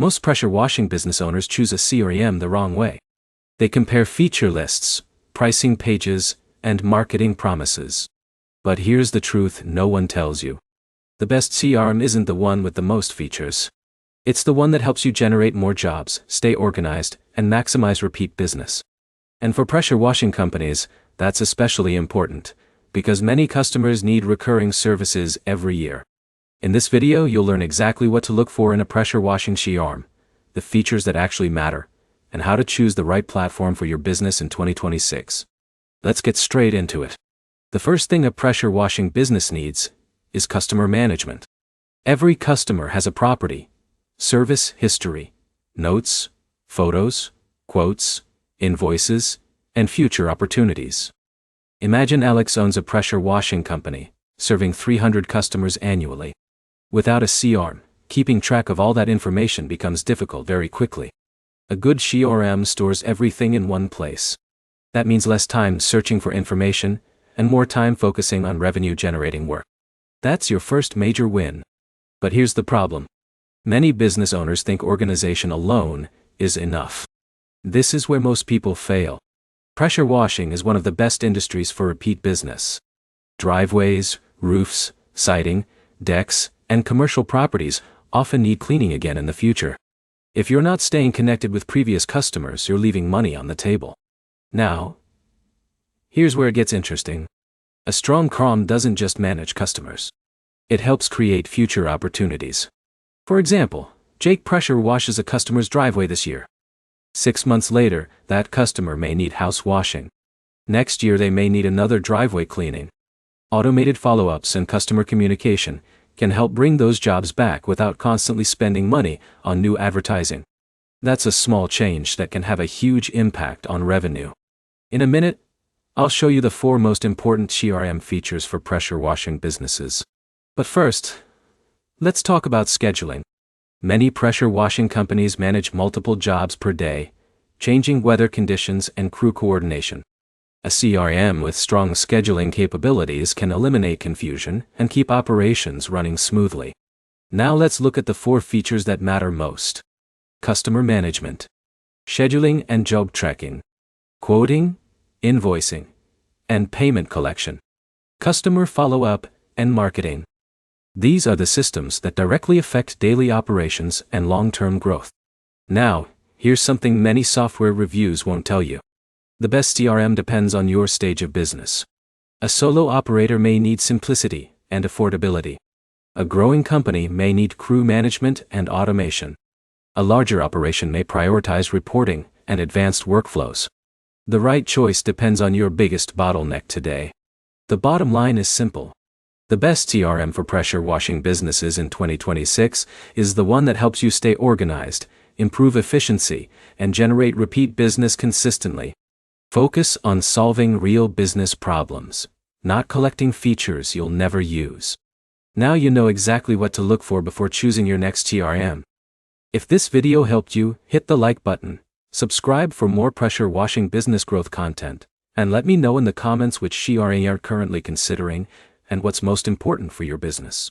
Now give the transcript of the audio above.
Most pressure washing business owners choose a CRM the wrong way. They compare feature lists, pricing pages, and marketing promises. But here's the truth no one tells you. The best CRM isn't the one with the most features. It's the one that helps you generate more jobs, stay organized, and maximize repeat business. And for pressure washing companies, that's especially important, because many customers need recurring services every year. In this video, you'll learn exactly what to look for in a pressure washing CRM, the features that actually matter, and how to choose the right platform for your business in 2026. Let's get straight into it. The first thing a pressure washing business needs is customer management. Every customer has a property, service history, notes, photos, quotes, invoices, and future opportunities. Imagine Alex owns a pressure washing company, serving 300 customers annually. Without a CRM, keeping track of all that information becomes difficult very quickly. A good CRM stores everything in one place. That means less time searching for information, and more time focusing on revenue-generating work. That's your first major win. But here's the problem. Many business owners think organization alone is enough. This is where most people fail. Pressure washing is one of the best industries for repeat business. Driveways, roofs, siding, decks, and commercial properties often need cleaning again in the future. If you're not staying connected with previous customers, you're leaving money on the table. Now, here's where it gets interesting. A strong CRM doesn't just manage customers. It helps create future opportunities. For example, Jake pressure washes a customer's driveway this year. 6 months later, that customer may need house washing. Next year they may need another driveway cleaning. Automated follow-ups and customer communication can help bring those jobs back without constantly spending money on new advertising. That's a small change that can have a huge impact on revenue. In a minute, I'll show you the 4 most important CRM features for pressure washing businesses. But first, let's talk about scheduling. Many pressure washing companies manage multiple jobs per day, changing weather conditions and crew coordination. A CRM with strong scheduling capabilities can eliminate confusion and keep operations running smoothly. Now let's look at the 4 features that matter most. Customer management, scheduling and job tracking, quoting, invoicing, and payment collection, customer follow-up, and marketing. These are the systems that directly affect daily operations and long-term growth. Now, here's something many software reviews won't tell you. The best CRM depends on your stage of business. A solo operator may need simplicity and affordability. A growing company may need crew management and automation. A larger operation may prioritize reporting and advanced workflows. The right choice depends on your biggest bottleneck today. The bottom line is simple. The best CRM for pressure washing businesses in 2026 is the one that helps you stay organized, improve efficiency, and generate repeat business consistently. Focus on solving real business problems, not collecting features you'll never use. Now you know exactly what to look for before choosing your next CRM. If this video helped you, hit the like button, subscribe for more pressure washing business growth content, and let me know in the comments which CRM you're currently considering and what's most important for your business.